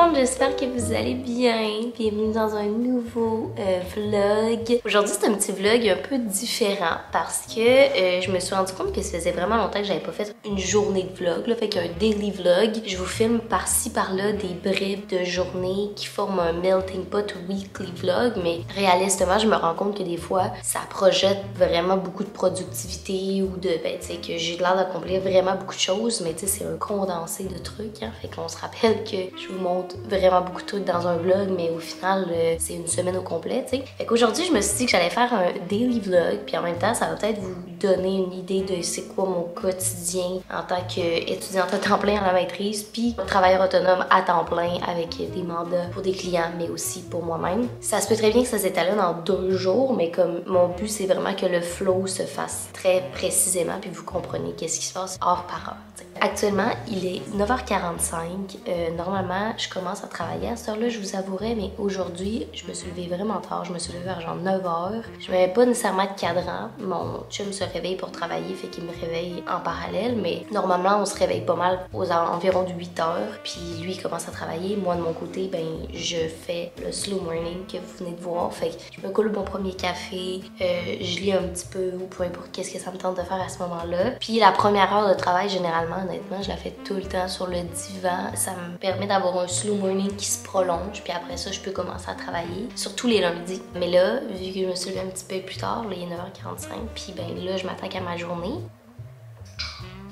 monde, j'espère que vous allez bien. Bienvenue dans un nouveau vlog. Aujourd'hui, c'est un petit vlog un peu différent parce que je me suis rendu compte que ça faisait vraiment longtemps que j'avais pas fait une journée de vlog, là, fait qu'un daily vlog. Je vous filme par-ci par-là des bribes de journée qui forment un melting pot weekly vlog, mais réalistement, je me rends compte que des fois, ça projette vraiment beaucoup de productivité ou de, ben, tu sais, que j'ai l'air d'accomplir vraiment beaucoup de choses, mais tu sais, c'est un condensé de trucs, hein, fait qu'on se rappelle que je vous montre vraiment beaucoup de trucs dans un vlog, mais au final, c'est une semaine au complet, tu sais. Fait qu'aujourd'hui, je me suis dit que j'allais faire un daily vlog, puis en même temps, ça va peut-être vous donner une idée de c'est quoi mon quotidien en tant qu'étudiante à temps plein à la maîtrise, puis travailleur autonome à temps plein avec des mandats pour des clients, mais aussi pour moi-même. Ça se peut très bien que ça s'étale dans 2 jours, mais comme mon but, c'est vraiment que le flow se fasse très précisément, puis vous compreniez qu'est-ce qui se passe heure par heure, t'sais. Actuellement, il est 9h45. Normalement, je commence à travailler à cette heure-là, je vous avouerai, mais aujourd'hui, je me suis levée vraiment tard. Je me suis levée vers genre 9h. Je n'avais pas nécessairement de cadran. Mon chum se réveille pour travailler, fait qu'il me réveille en parallèle, mais normalement, on se réveille pas mal aux environs de 8h. Puis lui, il commence à travailler. Moi, de mon côté, ben, je fais le slow morning que vous venez de voir. Fait que je me coule mon premier café, je lis un petit peu ou peu importe qu'est-ce que ça me tente de faire à ce moment-là. Puis la première heure de travail, généralement, honnêtement, je la fais tout le temps sur le divan. Ça me permet d'avoir un slow morning qui se prolonge, puis après ça, je peux commencer à travailler, surtout les lundis. Mais là, vu que je me suis levée un petit peu plus tard, là, il est 9h45, puis ben là, je m'attaque à ma journée.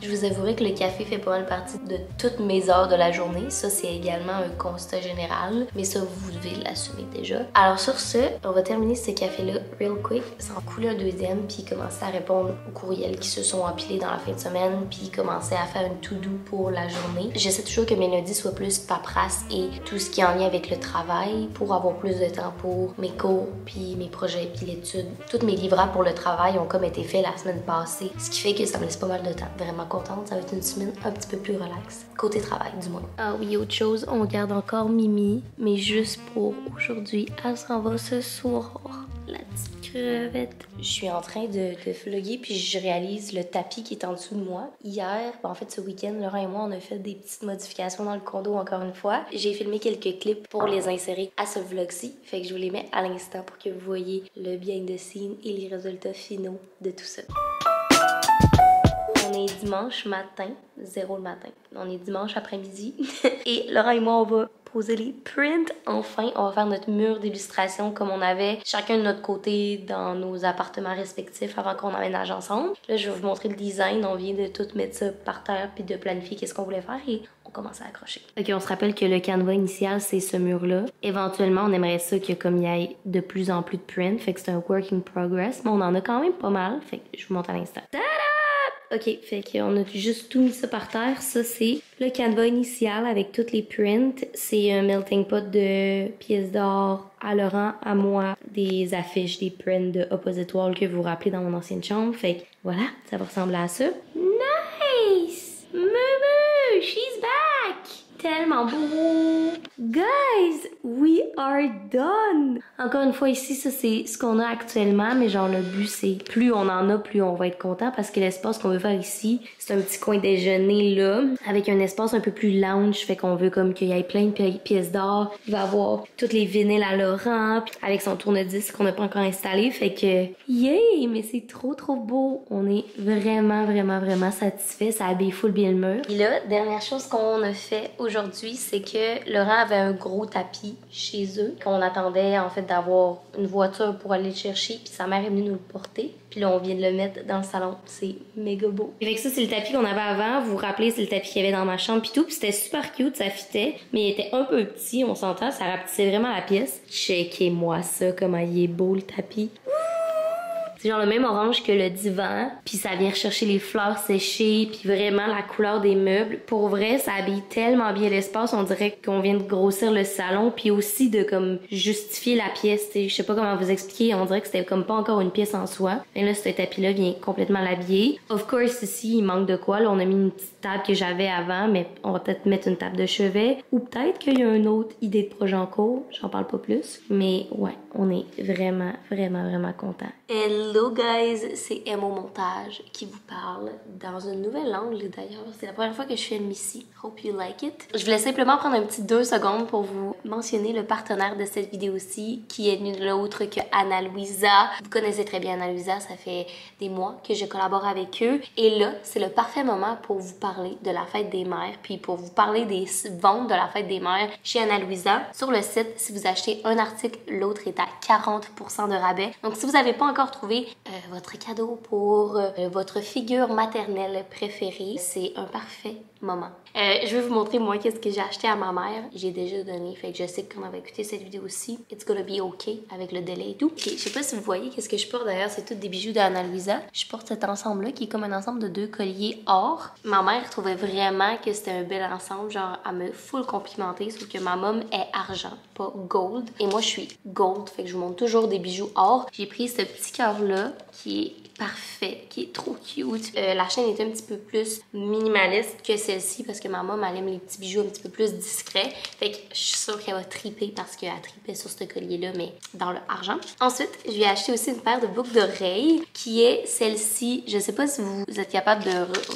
Je vous avouerai que le café fait pas mal partie de toutes mes heures de la journée. Ça, c'est également un constat général, mais ça, vous devez l'assumer déjà. Alors sur ce, on va terminer ce café-là real quick, sans couler un deuxième, puis commencer à répondre aux courriels qui se sont empilés dans la fin de semaine, puis commencer à faire une to-do pour la journée. J'essaie toujours que mes lundis soient plus paperasse et tout ce qui est en lien avec le travail pour avoir plus de temps pour mes cours, puis mes projets, puis l'étude. Toutes mes livrables pour le travail ont comme été faits la semaine passée, ce qui fait que ça me laisse pas mal de temps. Vraiment contente, ça va être une semaine un petit peu plus relax. Côté travail, du moins. Ah oui, autre chose, on garde encore Mimi, mais juste pour aujourd'hui, elle s'en va ce soir. La petite crevette. Je suis en train de vlogger, puis je réalise le tapis qui est en dessous de moi. Hier, en fait ce week-end, Laurent et moi, on a fait des petites modifications dans le condo encore une fois. J'ai filmé quelques clips pour les insérer à ce vlog-ci, fait que je vous les mets à l'instant pour que vous voyez le behind the scene et les résultats finaux de tout ça. On est dimanche matin, 0 le matin. On est dimanche après-midi et Laurent et moi, on va poser les prints. Enfin, on va faire notre mur d'illustration comme on avait chacun de notre côté dans nos appartements respectifs avant qu'on emménage ensemble. Là, je vais vous montrer le design. On vient de tout mettre ça par terre puis de planifier qu'est-ce qu'on voulait faire et on commence à accrocher. Ok, on se rappelle que le canevas initial, c'est ce mur-là. Éventuellement, on aimerait ça que comme il y ait de plus en plus de prints, fait que c'est un work in progress, mais on en a quand même pas mal, fait que je vous montre à l'instant. Ok, fait qu'on a juste tout mis ça par terre. Ça, c'est le canevas initial avec toutes les prints. C'est un melting pot de pièces d'or à Laurent, à moi, des affiches, des prints de Opposite Wall que vous vous rappelez dans mon ancienne chambre. Fait que voilà, ça va ressembler à ça. Nice! Mumu, she's back! Tellement beau! Guys, we are done! Encore une fois ici, ça c'est ce qu'on a actuellement, mais genre le but c'est plus on en a, plus on va être content parce que l'espace qu'on veut faire ici, c'est un petit coin déjeuner là, avec un espace un peu plus lounge, fait qu'on veut comme qu'il y ait plein de pièces d'or. Il va avoir toutes les vinyles à Laurent, puis avec son tourne-disque qu'on n'a pas encore installé, fait que yay! Mais c'est trop beau! On est vraiment satisfait, ça habille full bien le mur. Et là, dernière chose qu'on a fait aujourd'hui, c'est que Laurent avait un gros tapis chez eux qu'on attendait en fait d'avoir une voiture pour aller le chercher, puis sa mère est venue nous le porter. Puis là, on vient de le mettre dans le salon. C'est méga beau. Et fait que ça, c'est le tapis qu'on avait avant. Vous vous rappelez, c'est le tapis qu'il y avait dans ma chambre puis tout. Puis c'était super cute, ça fitait. Mais il était un peu petit, on s'entend. Ça rapetissait vraiment la pièce. Checkez-moi ça, comment il est beau le tapis. C'est genre le même orange que le divan, puis ça vient rechercher les fleurs séchées, puis vraiment la couleur des meubles. Pour vrai, ça habille tellement bien l'espace, on dirait qu'on vient de grossir le salon, puis aussi de comme justifier la pièce, t'sais. Je sais pas comment vous expliquer, on dirait que c'était comme pas encore une pièce en soi. Mais là, ce tapis-là vient complètement l'habiller. Of course, ici, il manque de quoi. Là, on a mis une petite table que j'avais avant, mais on va peut-être mettre une table de chevet. Ou peut-être qu'il y a une autre idée de projet en cours, j'en parle pas plus. Mais ouais, on est vraiment content. Hello guys, c'est Emo Montage qui vous parle dans une nouvelle langue d'ailleurs. C'est la première fois que je filme ici. Hope you like it. Je voulais simplement prendre un petit 2 secondes pour vous mentionner le partenaire de cette vidéo-ci qui est nul autre que Ana Luisa. Vous connaissez très bien Ana Luisa, ça fait des mois que je collabore avec eux. Et là, c'est le parfait moment pour vous parler de la fête des mères puis pour vous parler des ventes de la fête des mères chez Ana Luisa. Sur le site, si vous achetez un article, l'autre est à 40% de rabais. Donc si vous n'avez pas encore trouvé votre cadeau pour votre figure maternelle préférée, c'est un parfait moment. Je vais vous montrer moi qu'est-ce que j'ai acheté à ma mère. J'ai déjà donné, fait que je sais que quand on va écouter cette vidéo aussi, it's gonna be okay avec le délai et tout. Ok, je sais pas si vous voyez qu'est-ce que je porte d'ailleurs, c'est tous des bijoux d'Ana Luisa. Je porte cet ensemble-là qui est comme un ensemble de 2 colliers or. Ma mère trouvait vraiment que c'était un bel ensemble, genre elle me full complimenté, sauf que ma mom est argent, pas gold. Et moi je suis gold, fait que je vous montre toujours des bijoux or. J'ai pris ce petit cœur-là qui est parfait, qui est trop cute. La chaîne est un petit peu plus minimaliste que celle-ci parce que ma maman elle aime les petits bijoux un petit peu plus discrets. Fait que je suis sûre qu'elle va triper parce qu'elle tripait sur ce collier-là, mais dans le argent. Ensuite, je lui ai acheté aussi une paire de boucles d'oreilles qui est celle-ci. Je sais pas si vous êtes capable de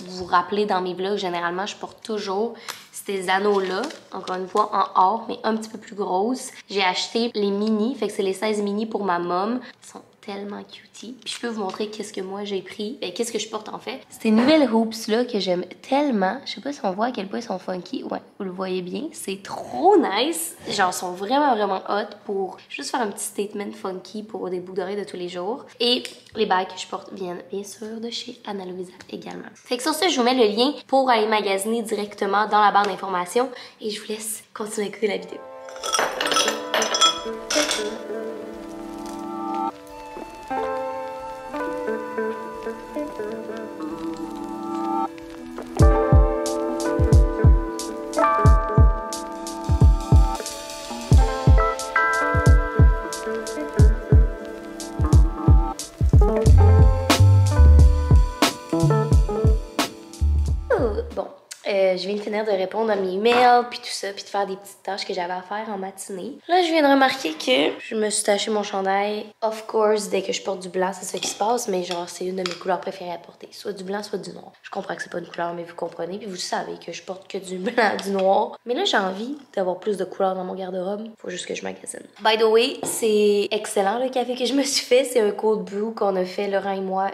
vous rappeler dans mes vlogs. Généralement, je porte toujours ces anneaux-là, encore une fois en or, mais un petit peu plus grosses. J'ai acheté les mini, fait que c'est les 16 mini pour ma mom. Ils sont tellement cutie. Puis je peux vous montrer qu'est-ce que moi j'ai pris. Qu'est-ce que je porte en fait. Ces nouvelles hoops là que j'aime tellement. Je sais pas si on voit à quel point ils sont funky. Ouais, vous le voyez bien. C'est trop nice. Genre, ils sont vraiment hot pour juste faire un petit statement funky pour des bouts d'oreilles de tous les jours. Et les bagues que je porte viennent bien sûr de chez Ana Luisa également. Fait que sur ça, je vous mets le lien pour aller magasiner directement dans la barre d'informations. Et je vous laisse continuer à écouter la vidéo. Je viens de finir de répondre à mes emails, puis tout ça, puis de faire des petites tâches que j'avais à faire en matinée. Là, je viens de remarquer que je me suis taché mon chandail. Of course, dès que je porte du blanc, c'est ce qui se passe, mais genre, c'est une de mes couleurs préférées à porter. Soit du blanc, soit du noir. Je comprends que c'est pas une couleur, mais vous comprenez, puis vous savez que je porte que du blanc, du noir. Mais là, j'ai envie d'avoir plus de couleurs dans mon garde-robe. Faut juste que je magasine. By the way, c'est excellent le café que je me suis fait. C'est un cold brew qu'on a fait, Laurent et moi,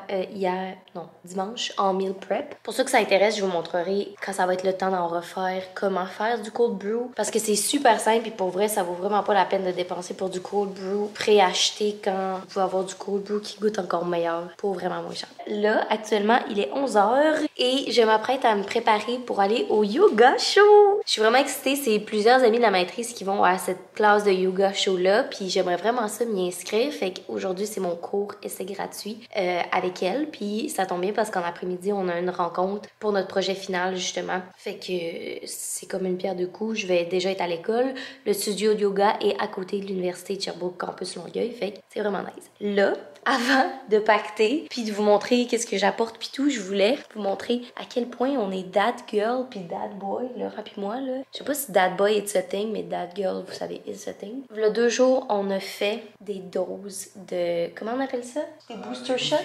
dimanche, en meal prep. Pour ceux que ça intéresse, je vous montrerai quand ça va être le temps d'en refaire comment faire du cold brew parce que c'est super simple et pour vrai ça vaut vraiment pas la peine de dépenser pour du cold brew préacheté quand vous pouvez avoir du cold brew qui goûte encore meilleur pour vraiment moins cher. Là actuellement il est 11h et je m'apprête à me préparer pour aller au yoga show. Je suis vraiment excitée, c'est plusieurs amis de la maîtrise qui vont à cette classe de yoga show là puis j'aimerais vraiment ça m'y inscrire, fait qu'aujourd'hui c'est mon cours et c'est gratuit avec elle, puis ça tombe bien parce qu'en après-midi on a une rencontre pour notre projet final justement. Fait que c'est comme une pierre deux coups. Je vais déjà être à l'école. Le studio de yoga est à côté de l'université de Sherbrooke Campus Longueuil. Fait que c'est vraiment nice. Là, avant de pacter, puis de vous montrer qu'est-ce que j'apporte puis tout, je voulais vous montrer à quel point on est dad girl puis dad boy, Laura puis moi, là. Je sais pas si dad boy it's a thing, mais dad girl, vous savez, it's a thing. Il y a 2 jours, on a fait des doses de... Comment on appelle ça? Des booster shots?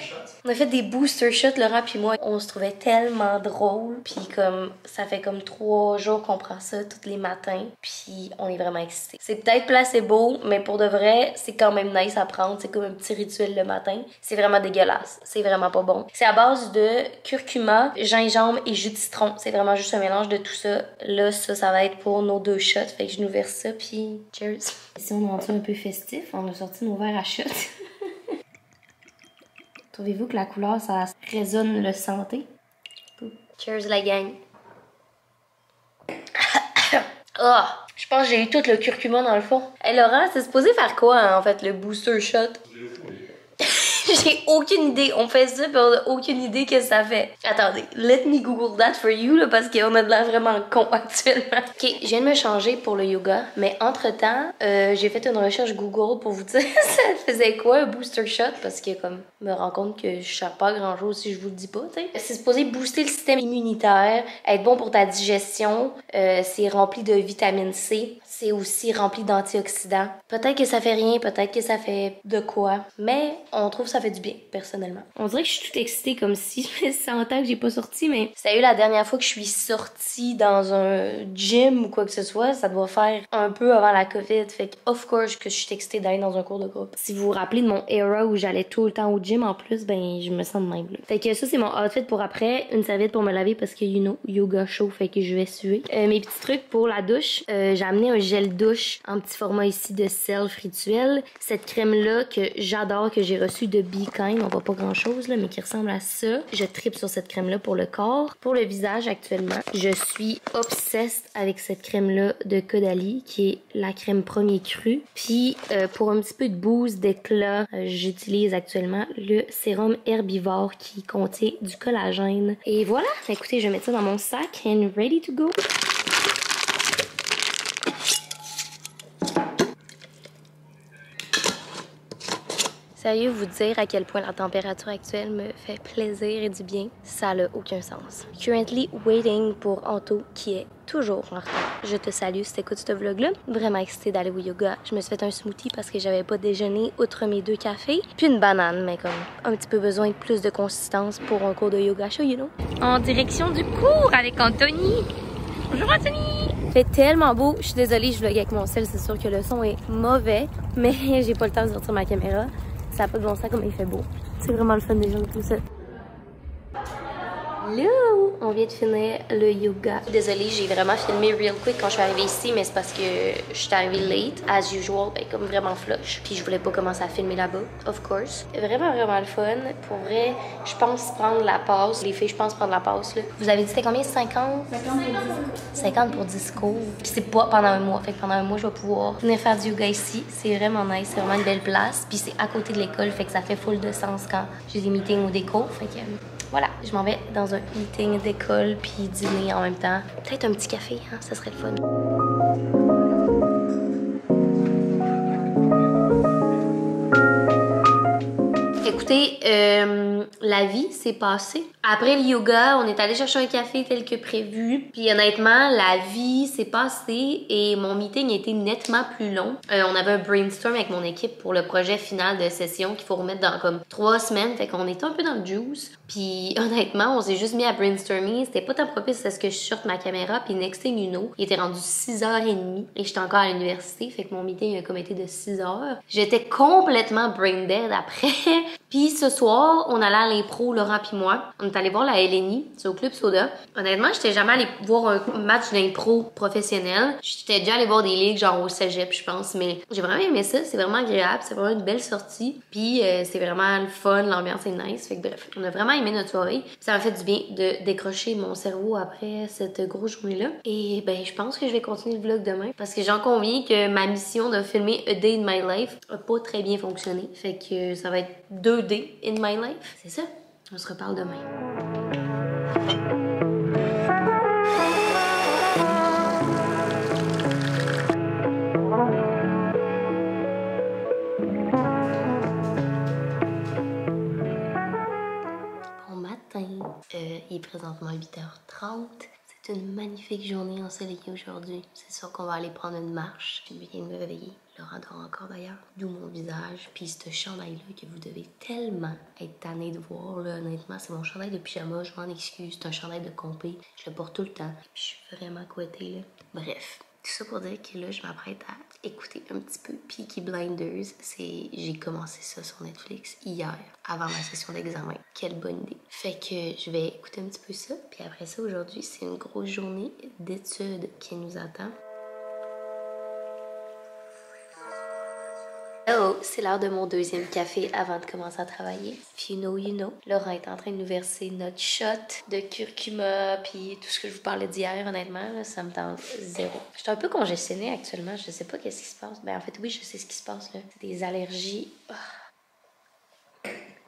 On a fait des booster shots, Laura puis moi. On se trouvait tellement drôle, puis comme... Ça fait comme 3 jours qu'on prend ça tous les matins, puis on est vraiment excités. C'est peut-être placebo, mais pour de vrai, c'est quand même nice à prendre. C'est comme un petit rituel le matin. C'est vraiment dégueulasse. C'est vraiment pas bon. C'est à base de curcuma, gingembre et jus de citron. C'est vraiment juste un mélange de tout ça. Là, ça va être pour nos 2 shots. Fait que je nous verse ça, puis cheers. Ici, on est rendu un peu festif. On a sorti nos verres à shots. Trouvez-vous que la couleur, ça résonne le santé? Cheers, la gang. Oh, je pense que j'ai eu tout le curcuma dans le fond. Hey Laurent, c'est supposé faire quoi hein, en fait le booster shot? J'ai aucune idée. On fait ça puis on a aucune idée que ça fait. Attendez, let me google that for you là, parce qu'on a de l'air vraiment con actuellement. Ok, je viens de me changer pour le yoga, mais entre-temps, j'ai fait une recherche Google pour vous dire ça faisait quoi un booster shot parce que comme me rends compte que je sais pas grand-chose si je vous le dis pas, tu sais. C'est supposé booster le système immunitaire, être bon pour ta digestion, c'est rempli de vitamine C. C'est aussi rempli d'antioxydants. Peut-être que ça fait rien, peut-être que ça fait de quoi, mais on trouve ça ça fait du bien, personnellement. On dirait que je suis toute excitée comme si ça fait 100 ans que j'ai pas sorti, mais ça a eu la dernière fois que je suis sortie dans un gym ou quoi que ce soit, ça doit faire un peu avant la COVID. Fait que, of course, que je suis excitée d'aller dans un cours de groupe. Si vous vous rappelez de mon era où j'allais tout le temps au gym en plus, ben, je me sens de même, là. Fait que ça, c'est mon outfit pour après. Une serviette pour me laver parce que, you know, yoga chaud, fait que je vais suer. Mes petits trucs pour la douche. J'ai amené un gel douche en petit format ici de Self Rituel. Cette crème-là que j'adore, que j'ai reçue de Be Kind. On voit pas grand-chose, là, mais qui ressemble à ça. Je tripe sur cette crème-là pour le corps. Pour le visage, actuellement, je suis obsessed avec cette crème-là de Caudalie, qui est la crème premier cru. Puis, pour un petit peu de boost, d'éclat, j'utilise actuellement le sérum herbivore qui contient du collagène. Et voilà, écoutez, je vais mettre ça dans mon sac and ready to go. Sérieux, vous dire à quel point la température actuelle me fait plaisir et du bien, ça n'a aucun sens. Currently waiting pour Anto qui est toujours en retard. Je te salue si t'écoutes ce vlog-là. Vraiment excitée d'aller au yoga. Je me suis fait un smoothie parce que j'avais pas déjeuné outre mes 2 cafés. Puis une banane, mais comme un petit peu besoin de plus de consistance pour un cours de yoga chaud, you know. En direction du cours avec Anthony. Bonjour Anthony! Il fait tellement beau. Je suis désolée, je vlog avec mon sel. C'est sûr que le son est mauvais, mais j'ai pas le temps de sortir ma caméra. Ça n'a pas de bon sens comme il fait beau. C'est vraiment le fun des gens de tout ça. Hello! On vient de finir le yoga. Désolée, j'ai vraiment filmé real quick quand je suis arrivée ici, mais c'est parce que je suis arrivée late, as usual, ben, comme vraiment flush. Puis je voulais pas commencer à filmer là-bas, of course. Vraiment, vraiment le fun. Pour vrai, je pense prendre la passe. Les filles, je pense prendre la passe, là. Vous avez dit c'était combien? 50? 50 pour 10 cours. Puis c'est pas pendant un mois. Fait que pendant un mois, je vais pouvoir venir faire du yoga ici. C'est vraiment nice, c'est vraiment une belle place. Puis c'est à côté de l'école, fait que ça fait full de sens quand j'ai des meetings ou des cours. Fait que voilà, je m'en vais dans un meeting d'école puis dîner en même temps. Peut-être un petit café, hein, ça serait le fun. Écoutez, la vie s'est passée. Après le yoga, on est allé chercher un café tel que prévu. Puis honnêtement, la vie s'est passée et mon meeting a été nettement plus long. On avait un brainstorm avec mon équipe pour le projet final de session qu'il faut remettre dans comme 3 semaines. Fait qu'on était un peu dans le juice. Puis honnêtement, on s'est juste mis à brainstormer. C'était pas tant propice à ce que je sorte ma caméra. Puis next thing you know, il était rendu 6h30 et j'étais encore à l'université. Fait que mon meeting a comme été de 6h. J'étais complètement brain dead après. Puis ce soir, on allait à l'impro, Laurent puis moi. On est allé voir la LNI, c'est au Club Soda. Honnêtement, j'étais jamais allée voir un match d'impro professionnel. J'étais déjà allée voir des ligues genre au cégep, je pense. Mais j'ai vraiment aimé ça, c'est vraiment agréable, c'est vraiment une belle sortie. Puis c'est vraiment le fun, l'ambiance est nice. Fait que bref, on a vraiment aimé notre soirée. Puis ça m'a fait du bien de décrocher mon cerveau après cette grosse journée-là. Et ben, je pense que je vais continuer le vlog demain. Parce que j'en conviens que ma mission de filmer A Day in My Life a pas très bien fonctionné. Fait que ça va être 2 Day in My Life. C'est ça. On se reparle demain. Bon matin. Il est présentement 8h30. C'est une magnifique journée ensoleillée aujourd'hui. C'est sûr qu'on va aller prendre une marche. Je viens de me réveiller. Laurent dort encore d'ailleurs. D'où mon visage. Puis ce chandail-là que vous devez tellement être tanné de voir, là, honnêtement. C'est mon chandail de pyjama, je m'en excuse. C'est un chandail de compé. Je le porte tout le temps. Puis je suis vraiment couettée, là. Bref. Tout ça pour dire que là, je m'apprête à écouter un petit peu Peaky Blinders. J'ai commencé ça sur Netflix hier, avant ma session d'examen. Quelle bonne idée. Fait que je vais écouter un petit peu ça. Puis après ça, aujourd'hui, c'est une grosse journée d'études qui nous attend. Oh, c'est l'heure de mon 2e café avant de commencer à travailler. If you know, you know. Laurent est en train de nous verser notre shot de curcuma, puis tout ce que je vous parlais d'hier, honnêtement, là, ça me tente zéro. Je suis un peu congestionnée actuellement, je sais pas qu'est-ce qui se passe. Ben en fait, oui, je sais ce qui se passe, là. C'est des allergies.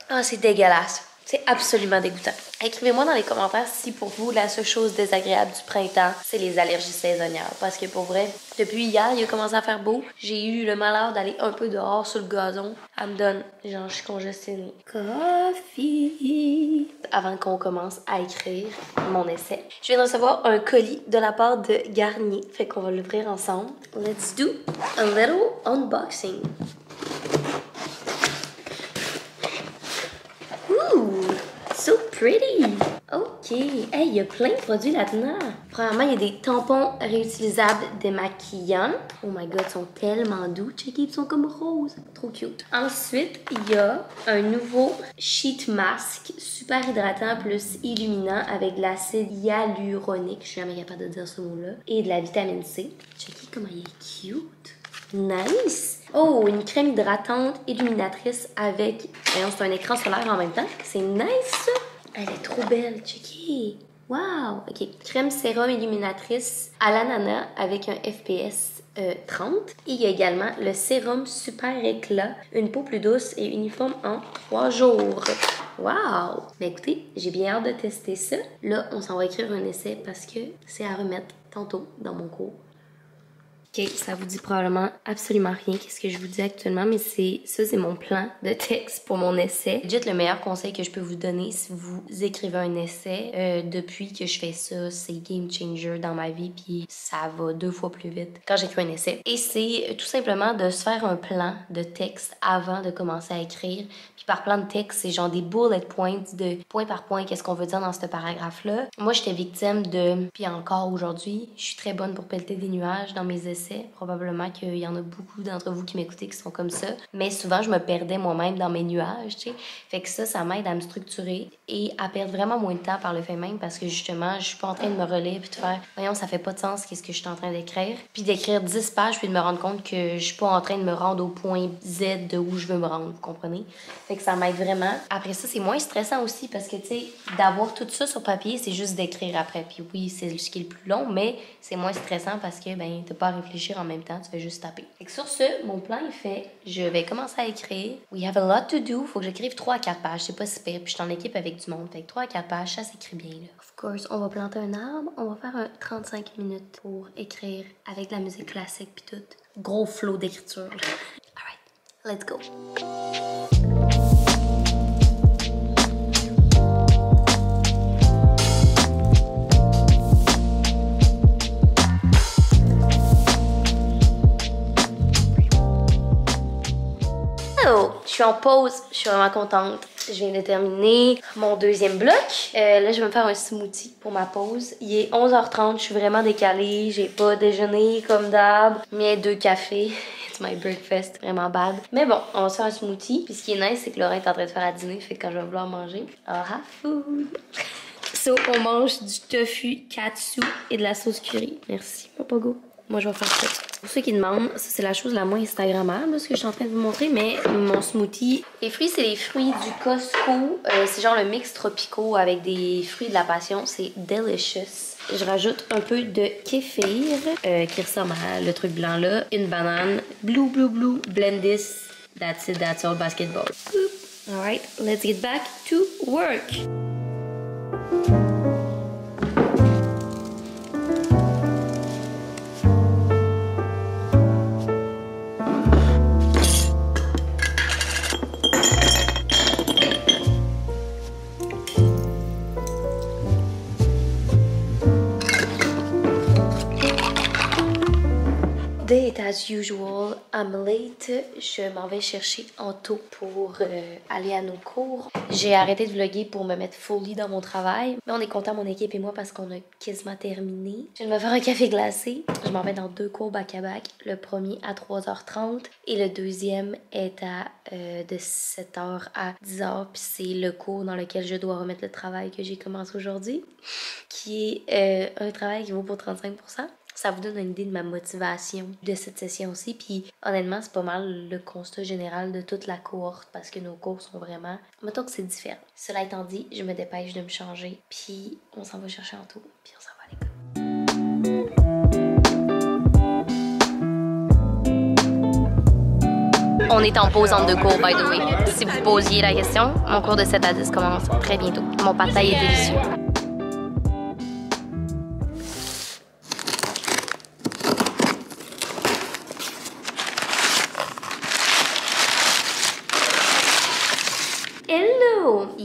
Ah, c'est dégueulasse. C'est absolument dégoûtant. Écrivez-moi dans les commentaires si pour vous, la seule chose désagréable du printemps, c'est les allergies saisonnières. Parce que pour vrai, depuis hier, il a commencé à faire beau. J'ai eu le malheur d'aller un peu dehors sur le gazon. Elle me donne, genre, je suis congestionnée. Coffee! Avant qu'on commence à écrire mon essai, je viens de recevoir un colis de la part de Garnier. Fait qu'on va l'ouvrir ensemble. Let's do a little unboxing. so pretty! Ok, hey, il y a plein de produits là-dedans. Premièrement, il y a des tampons réutilisables démaquillants. Oh my god, ils sont tellement doux. Checkez, ils sont comme roses. Trop cute. Ensuite, il y a un nouveau sheet mask super hydratant plus illuminant avec de l'acide hyaluronique. Je suis jamais capable de dire ce mot-là. Et de la vitamine C. Checkez comment il est cute. Nice! Oh, une crème hydratante illuminatrice avec... C'est un écran solaire en même temps. C'est nice! Elle est trop belle, checkez! Wow! OK. Crème sérum illuminatrice à l'ananas avec un FPS 30. Et il y a également le sérum super éclat, une peau plus douce et uniforme en 3 jours. Wow! Mais écoutez, j'ai bien hâte de tester ça. Là, on s'en va écrire un essai parce que c'est à remettre tantôt dans mon cours. Ok, ça vous dit probablement absolument rien qu'est-ce que je vous dis actuellement, mais c'est mon plan de texte pour mon essai. C'est juste le meilleur conseil que je peux vous donner si vous écrivez un essai. Depuis que je fais ça, c'est game changer dans ma vie, puis ça va 2 fois plus vite quand j'écris un essai. Et c'est tout simplement de se faire un plan de texte avant de commencer à écrire. Puis par plan de texte, c'est genre des bullet points de point par point qu'est-ce qu'on veut dire dans ce paragraphe-là. Moi, j'étais victime de, puis encore aujourd'hui, je suis très bonne pour pelleter des nuages dans mes essais. Probablement qu'il y en a beaucoup d'entre vous qui m'écoutez qui sont comme ça. Mais souvent, je me perdais moi-même dans mes nuages, tu sais. Fait que ça m'aide à me structurer et à perdre vraiment moins de temps par le fait même parce que justement, je suis pas en train de me relire puis de faire « Voyons, ça fait pas de sens, qu'est-ce que je suis en train d'écrire? » Puis d'écrire 10 pages puis de me rendre compte que je suis pas en train de me rendre au point Z de où je veux me rendre, vous comprenez? Fait que ça m'aide vraiment. Après ça, c'est moins stressant aussi parce que, tu sais, d'avoir tout ça sur papier, c'est juste d'écrire après. Puis oui, c'est ce qui est le plus long, mais c'est moins stressant parce que, ben, t'as pas à réfléchir en même temps, tu fais juste taper. Fait que sur ce, mon plan est fait. Je vais commencer à écrire. We have a lot to do. Faut que j'écrive 3 à 4 pages. C'est pas si pire. Puis je suis en équipe avec du monde. Fait que 3 à 4 pages, ça s'écrit bien, là. Of course, on va planter un arbre. On va faire un 35 minutes pour écrire avec de la musique classique puis tout. Gros flow d'écriture. Alright, let's go. Je suis en pause, je suis vraiment contente. Je viens de terminer mon 2e bloc. Là, je vais me faire un smoothie pour ma pause. Il est 11h30, je suis vraiment décalée. J'ai pas déjeuné comme d'hab, mais 2 cafés. It's my breakfast, vraiment bad. Mais bon, on va se faire un smoothie. Puis ce qui est nice, c'est que Laurent est en train de faire à dîner, fait que quand je vais vouloir manger, I'll have food. So, on mange du tofu katsu et de la sauce curry. Merci, mon pogo. Moi, je vais faire ça. Pour ceux qui demandent, ça c'est la chose la moins instagrammable, ce que je suis en train de vous montrer, mais mon smoothie... Les fruits, c'est les fruits du Costco. C'est genre le mix tropicaux avec des fruits de la passion. C'est delicious. Je rajoute un peu de kéfir, qui ressemble à le truc blanc là. Une banane. Blue, blend this. That's it, that's all, basketball. Alright, let's get back to work. Date as usual, I'm late. Je m'en vais chercher Anto pour aller à nos cours. J'ai arrêté de vlogger pour me mettre fully dans mon travail. Mais on est content, mon équipe et moi, parce qu'on a quasiment terminé. Je viens de me faire un café glacé. Je m'en vais dans 2 cours back-à-back. Le premier à 3h30 et le deuxième est à de 7h à 10h. Puis c'est le cours dans lequel je dois remettre le travail que j'ai commencé aujourd'hui, qui est un travail qui vaut pour 35%. Ça vous donne une idée de ma motivation de cette session-ci. Puis honnêtement, c'est pas mal le constat général de toute la cohorte parce que nos cours sont vraiment... Mettons que c'est différent. Cela étant dit, je me dépêche de me changer. Puis on s'en va chercher Anto. Puis on s'en va à l'école. On est en pause entre 2 cours, by the way. Si vous posiez la question, mon cours de 7 à 10 commence très bientôt. Mon pad thai est délicieux.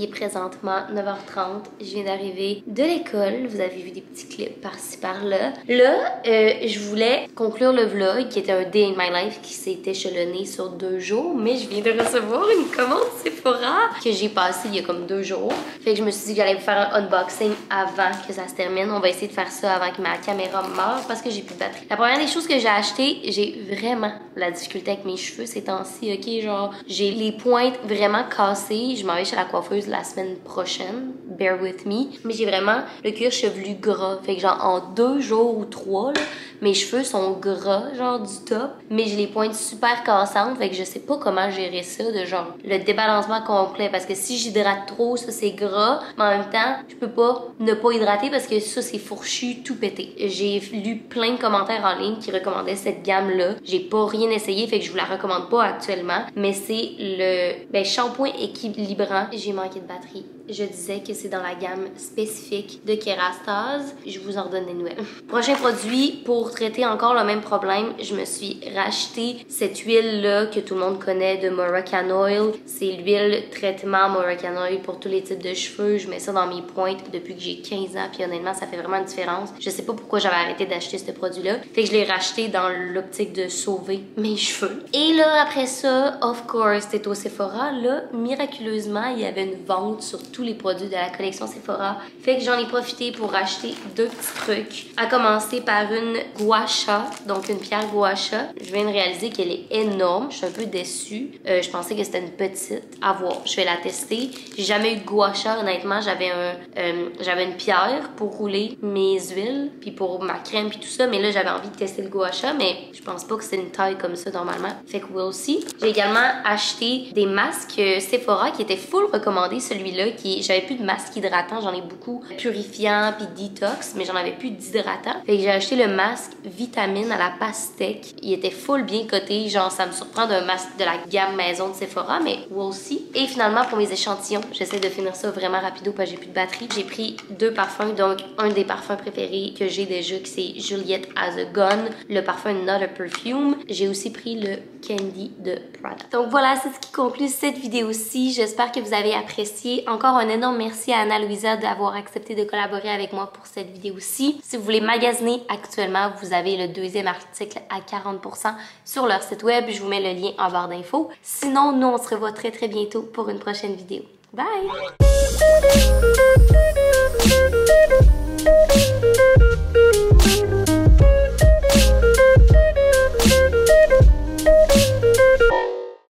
Il est présentement 9h30. Je viens d'arriver de l'école. Vous avez vu des petits clips par-ci par-là. Là, je voulais conclure le vlog qui était un day in my life qui s'est échelonné sur 2 jours. Mais je viens de recevoir une commande Sephora que j'ai passée il y a comme 2 jours. Fait que je me suis dit que j'allais vous faire un unboxing avant que ça se termine. On va essayer de faire ça avant que ma caméra meure parce que j'ai plus de batterie. La première des choses que j'ai acheté, j'ai vraiment la difficulté avec mes cheveux ces temps-ci, ok? Genre, j'ai les pointes vraiment cassées. Je m'en vais chez la coiffeuse la semaine prochaine. Bear with me. Mais j'ai vraiment le cuir chevelu gras. Fait que genre, en 2 jours ou 3, là, mes cheveux sont gras, genre du top. Mais j'ai les pointes super cassantes. Fait que je sais pas comment gérer ça, de genre, le débalancement complet. Parce que si j'hydrate trop, ça c'est gras. Mais en même temps, je peux pas ne pas hydrater parce que ça c'est fourchu, tout pété. J'ai lu plein de commentaires en ligne qui recommandaient cette gamme-là. J'ai pas rien essayé, fait que je vous la recommande pas actuellement. Mais c'est le shampoing équilibrant. J'ai manqué de batterie. Je disais que c'est dans la gamme spécifique de Kerastase. Je vous en redonne des nouvelles. Prochain produit, pour traiter encore le même problème, je me suis racheté cette huile-là que tout le monde connaît de Moroccan Oil. C'est l'huile traitement Moroccan Oil pour tous les types de cheveux. Je mets ça dans mes pointes depuis que j'ai 15 ans. Puis honnêtement, ça fait vraiment une différence. Je sais pas pourquoi j'avais arrêté d'acheter ce produit-là. Fait que je l'ai racheté dans l'optique de sauver mes cheveux. Et là, après ça, of course, c'était au Sephora. Là, miraculeusement, il y avait une vente sur tous les produits de la collection Sephora. Fait que j'en ai profité pour acheter 2 petits trucs. À commencer par une gua sha, donc une pierre gua sha. Je viens de réaliser qu'elle est énorme. Je suis un peu déçue. Je pensais que c'était une petite. À voir, je vais la tester. J'ai jamais eu de gua sha, honnêtement. J'avais une pierre pour rouler mes huiles, puis pour ma crème, puis tout ça. Mais là, j'avais envie de tester le gua sha, mais je pense pas que c'est une taille comme ça normalement. Fait que we'll see. J'ai également acheté des masques Sephora qui étaient full recommandés. Celui-là, j'avais plus de masque hydratant, j'en ai beaucoup purifiant puis detox, mais j'en avais plus d'hydratant. Fait que j'ai acheté le masque vitamine à la pastèque. Il était full bien coté, genre ça me surprend d'un masque de la gamme maison de Sephora, mais we'll see. Et finalement pour mes échantillons, j'essaie de finir ça vraiment rapido parce que j'ai plus de batterie. J'ai pris 2 parfums, donc un des parfums préférés que j'ai déjà, qui c'est Juliette Has a Gun, le parfum Not a Perfume. J'ai aussi pris le Candy de Prada. Donc voilà, c'est ce qui conclut cette vidéo-ci. J'espère que vous avez apprécié. Encore un énorme merci à Ana-Louisa d'avoir accepté de collaborer avec moi pour cette vidéo-ci. Si vous voulez magasiner actuellement, vous avez le 2e article à 40% sur leur site web. Je vous mets le lien en barre d'infos. Sinon, nous, on se revoit très très bientôt pour une prochaine vidéo. Bye!